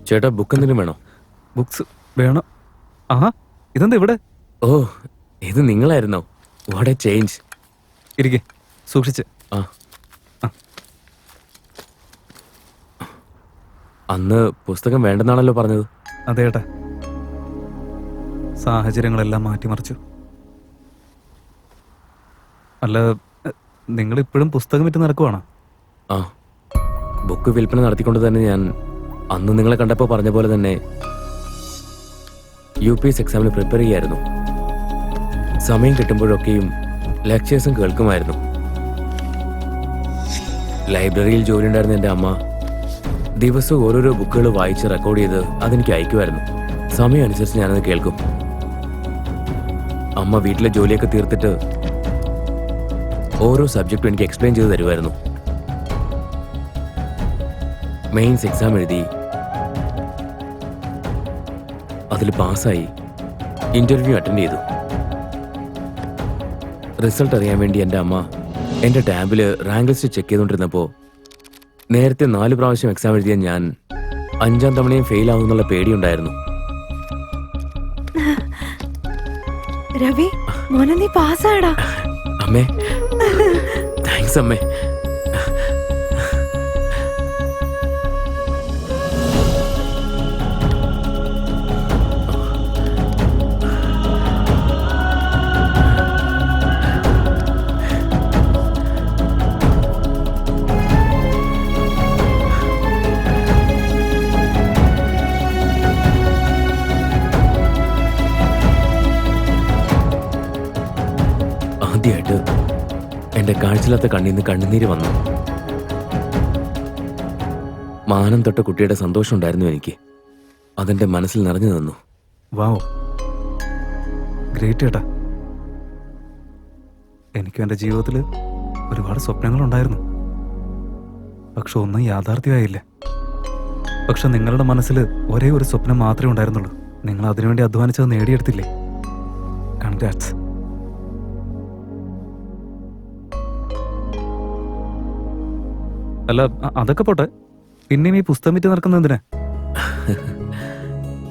ചേട്ടാ ബുക്ക് എന്തെങ്കിലും വേണോ? ബുക്സ് വേണം. ആഹാ, ഇതെന്താ ഇവിടെ? ഓ, ഇത് നിങ്ങളായിരുന്നോ? What A change. ഇരിക്കെ, സൂക്ഷിച്ച്. ആ, അന്ന് പുസ്തകം വേണ്ടെന്നാണല്ലോ പറഞ്ഞത്. അതെ ഏട്ടാ, സാഹചര്യങ്ങളെല്ലാം മാറ്റിമറിച്ചു. അല്ല, നിങ്ങളിപ്പോഴും പുസ്തകം വിറ്റ് നടക്കുവാണോ? ആ, ബുക്ക് വിൽപ്പന നടത്തിക്കൊണ്ട് തന്നെ ഞാൻ അന്ന് നിങ്ങളെ കണ്ടപ്പോൾ പറഞ്ഞ പോലെ തന്നെ UPS എക്സാമിന് പ്രിപ്പയർ ചെയ്യായിരുന്നു. സമയം കിട്ടുമ്പോഴൊക്കെയും ലെക്ചേഴ്സും കേൾക്കുമായിരുന്നു. ലൈബ്രറിയിൽ ജോലി ഉണ്ടായിരുന്ന എൻ്റെ അമ്മ ദിവസവും ഓരോരോ ബുക്കുകൾ വായിച്ച് റെക്കോർഡ് ചെയ്ത് അതെനിക്ക് അയക്കുമായിരുന്നു. സമയം അനുസരിച്ച് ഞാനത് കേൾക്കും. അമ്മ വീട്ടിലെ ജോലിയൊക്കെ തീർത്തിട്ട് ഓരോ സബ്ജക്റ്റും എനിക്ക് എക്സ്പ്ലെയിൻ ചെയ്ത് തരുമായിരുന്നു. മെയിൻസ് എക്സാം എഴുതി അതിൽ പാസ്സായി ഇന്റർവ്യൂ അറ്റൻഡ് ചെയ്തു. റിസൾട്ട് അറിയാൻ വേണ്ടി എൻ്റെ അമ്മ എൻ്റെ ടാബിൽ റാങ്ക് ലിസ്റ്റ് ചെക്ക് ചെയ്തുകൊണ്ടിരുന്നപ്പോൾ നേരത്തെ 4 പ്രാവശ്യം എക്സാം എഴുതിയ ഞാൻ 5ാം തവണയും ഫെയിൽ ആവുന്നുള്ള പേടിയുണ്ടായിരുന്നു. രവി, മോനെ നീ പാസ്സാടാ. അമ്മേ, താങ്ക്സ് അമ്മേ. ആദ്യമായിട്ട് എൻ്റെ കാഴ്ചയില്ലാത്ത കണ്ണീന്ന് കണ്ണുനീര് വന്നു. മാനം തൊട്ട കുട്ടിയുടെ സന്തോഷം ഉണ്ടായിരുന്നു എനിക്ക്. അതെന്റെ മനസ്സിൽ നിറഞ്ഞു നിന്നു. വാവ്, ഗ്രേറ്റ് ഏട്ടാ. എനിക്കും എൻ്റെ ജീവിതത്തിൽ ഒരുപാട് സ്വപ്നങ്ങളുണ്ടായിരുന്നു. പക്ഷെ ഒന്നും യാഥാർത്ഥ്യമായില്ല. പക്ഷെ നിങ്ങളുടെ മനസ്സിൽ ഒരേ ഒരു സ്വപ്നം മാത്രമേ ഉണ്ടായിരുന്നുള്ളൂ. നിങ്ങൾ അതിനുവേണ്ടി അധ്വാനിച്ചത് നേടിയെടുത്തില്ലേ? കൺഗ്രാറ്റ്സ്. അല്ല, അതൊക്കെ പോട്ടെ, പിന്നെയും ഈ പുസ്തകം വിറ്റ് നടക്കുന്നത് എന്തിനാ?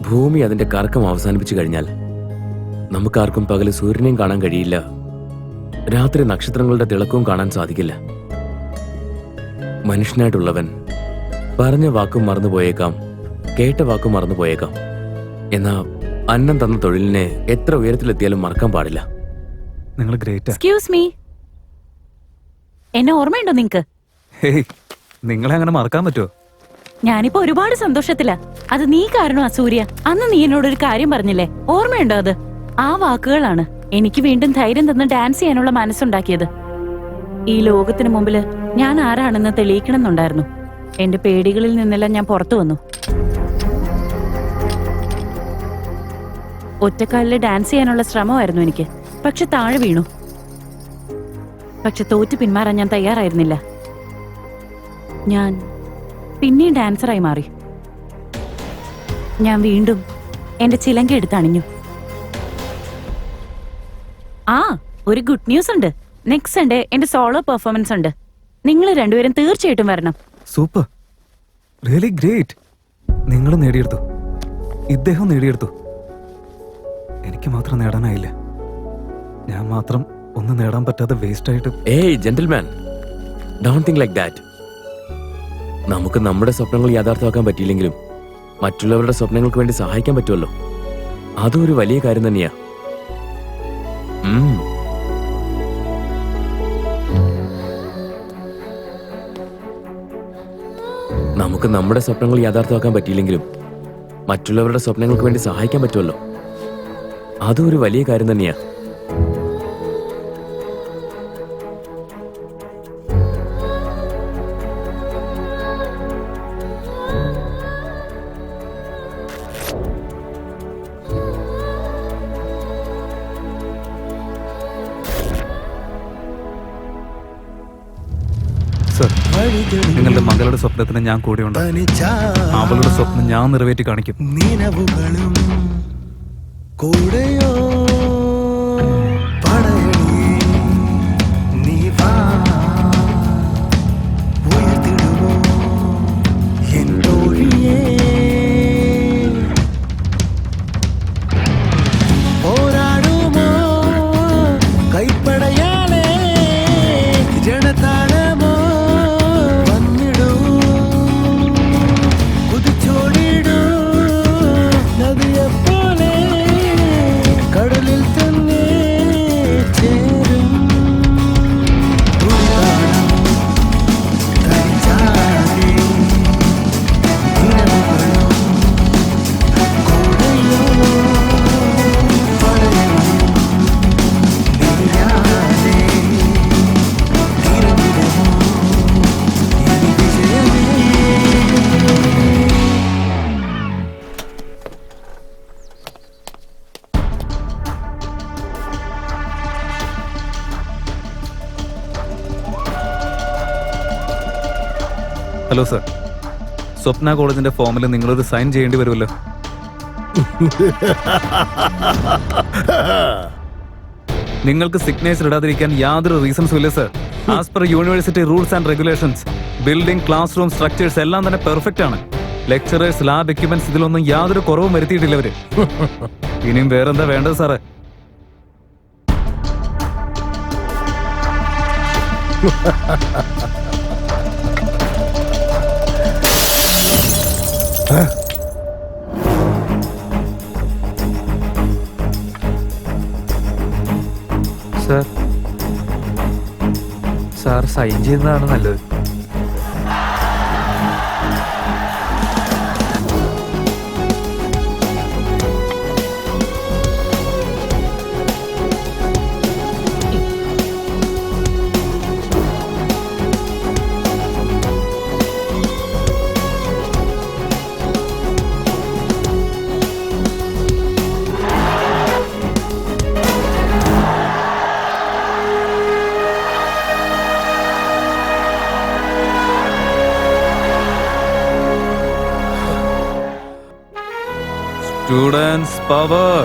ഭൂമി അതിന്റെ കറക്കം അവസാനിപ്പിച്ചു കഴിഞ്ഞാൽ നമുക്കാർക്കും പകല് സൂര്യനെയും കാണാൻ കഴിയില്ല, രാത്രി നക്ഷത്രങ്ങളുടെ തിളക്കവും കാണാൻ സാധിക്കില്ല. മനുഷ്യനായിട്ടുള്ളവൻ പറഞ്ഞ വാക്കും മറന്നുപോയേക്കാം, കേട്ട വാക്കും മറന്നുപോയേക്കാം. എന്നാ അന്നം തന്ന തൊഴിലിനെ എത്ര ഉയരത്തിലെത്തിയാലും മറക്കാൻ പാടില്ല. നിങ്ങൾ ഗ്രേറ്റാ. എക്സ്ക്യൂസ് മീ, എന്നെ ഓർമ്മയുണ്ടോ നിങ്ങക്ക്? ഹേയ്, നിങ്ങളെ അങ്ങനെ മറക്കാൻ പറ്റുമോ? ഞാനിപ്പോ ഒരുപാട് സന്തോഷത്തിലാ. അത് നീ കാരണം സൂര്യ. അന്ന് നീ എന്നോടൊരു കാര്യം പറഞ്ഞില്ലേ, ഓർമ്മയുണ്ടോ അത്? ആ വാക്കുകളാണ് എനിക്ക് വീണ്ടും ധൈര്യം തന്ന് ഡാൻസ് ചെയ്യാനുള്ള മനസ്സുണ്ടാക്കിയത്. ഈ ലോകത്തിന് മുമ്പില് ഞാൻ ആരാണെന്ന് തെളിയിക്കണമെന്നുണ്ടായിരുന്നു. എന്റെ പേടികളിൽ നിന്നെല്ലാം ഞാൻ പുറത്തു വന്നു. ഒറ്റക്കാലില് ഡാൻസ് ചെയ്യാനുള്ള ശ്രമമായിരുന്നു എനിക്ക്. പക്ഷെ താഴെ വീണു. പക്ഷെ തോറ്റു പിന്മാറാൻ ഞാൻ തയ്യാറായിരുന്നില്ല. ഞാൻ പിന്നെയും ഡാൻസറായി മാറി. ഞാൻ വീണ്ടും എന്റെ ചിലങ്ക എടുത്തണിഞ്ഞു. ആ, ഒരു ഗുഡ് ന്യൂസ് ഉണ്ട്. നെക്സ്റ്റ് സൺഡേ എന്റെ സോളോ പെർഫോമൻസ് ഉണ്ട്. നിങ്ങൾ രണ്ടുപേരും തീർച്ചയായിട്ടും വരണം. Super, really great. നിങ്ങൾ നേടിയെടുത്തു, ഇദ്ദേഹം നേടിയെടുത്തു. എനിക്ക് മാത്രം നേടാനായില്ല. ഞാൻ മാത്രം ഒന്നും നേടാൻ പറ്റാതെ വേസ്റ്റ് ആയിട്ട്. ഏയ് gentleman, don't think like that. നമുക്ക് നമ്മുടെ സ്വപ്നങ്ങൾ യാഥാർത്ഥ്യമാക്കാൻ പറ്റിയില്ലെങ്കിലും മറ്റുള്ളവരുടെ സ്വപ്നങ്ങൾക്ക് വേണ്ടി സഹായിക്കാൻ പറ്റുമല്ലോ. അതും ഒരു വലിയ കാര്യം തന്നെയാ. നമുക്ക് നമ്മുടെ സ്വപ്നങ്ങൾ യാഥാർത്ഥ്യമാക്കാൻ പറ്റിയില്ലെങ്കിലും മറ്റുള്ളവരുടെ സ്വപ്നങ്ങൾക്ക് വേണ്ടി സഹായിക്കാൻ പറ്റുമല്ലോ. അതും ഒരു വലിയ കാര്യം തന്നെയാ. സർ, നിങ്ങളുടെ മകളുടെ സ്വപ്നത്തിന് ഞാൻ കൂടെയുണ്ട്. അവളുടെ സ്വപ്നം ഞാൻ നിറവേറ്റി കാണിക്കും. നിലവുകളും കൂടെയോ പടയണി നീ വാ ഉയർത്തിടുമോ എൻ തോഴിയേ ഹലോ സർ, സ്വപ്ന കോളേജിന്റെ ഫോമിൽ നിങ്ങളൊരു സൈൻ ചെയ്യേണ്ടി വരുമല്ലോ. നിങ്ങൾക്ക് സിഗ്നേച്ചർ ഇടാതിരിക്കാൻ യാതൊരു റീസൺസും ഇല്ല sir. As per university rules and regulations building, class room structures എല്ലാം തന്നെ പെർഫെക്റ്റ് ആണ്. ലെക്ചറേഴ്സ്, ലാബ് എക്യുപ്മെന്റ്സ്, ഇതിലൊന്നും യാതൊരു കുറവും വരുത്തിയിട്ടില്ല അവര്. ഇനിയും വേറെന്താ വേണ്ടത് സാറേ? സാർ സൈൻ ചെയ്യുന്നതാണ് നല്ലത്. Students power.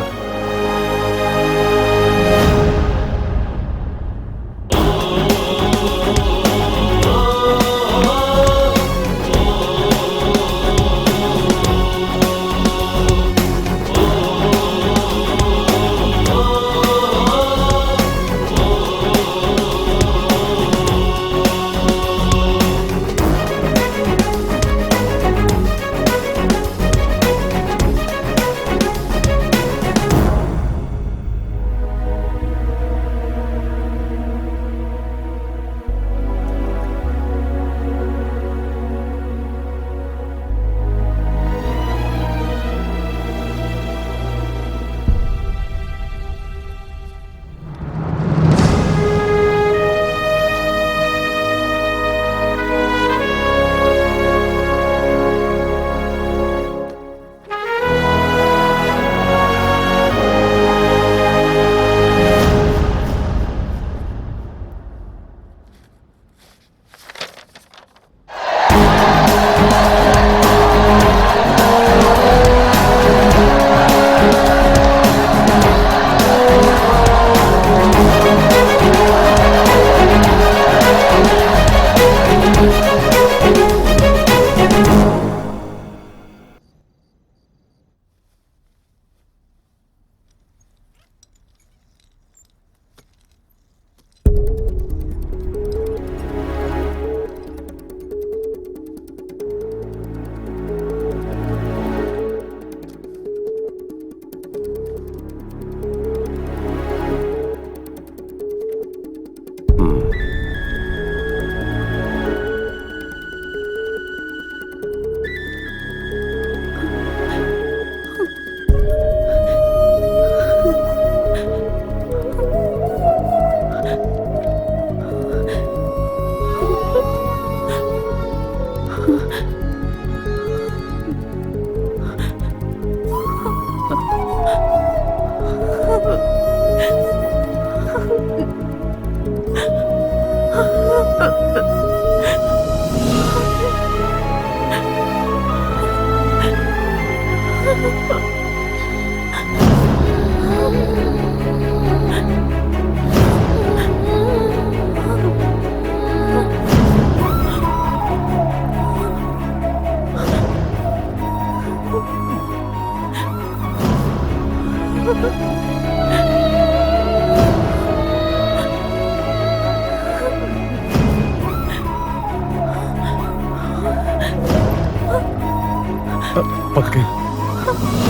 പതുക്കെ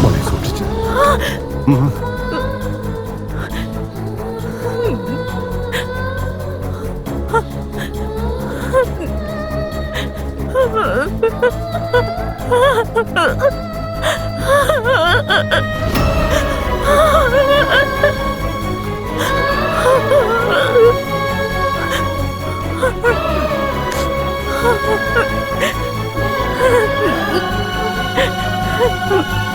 മോനെ സൂക്ഷിച്ച്. Ha ha ha!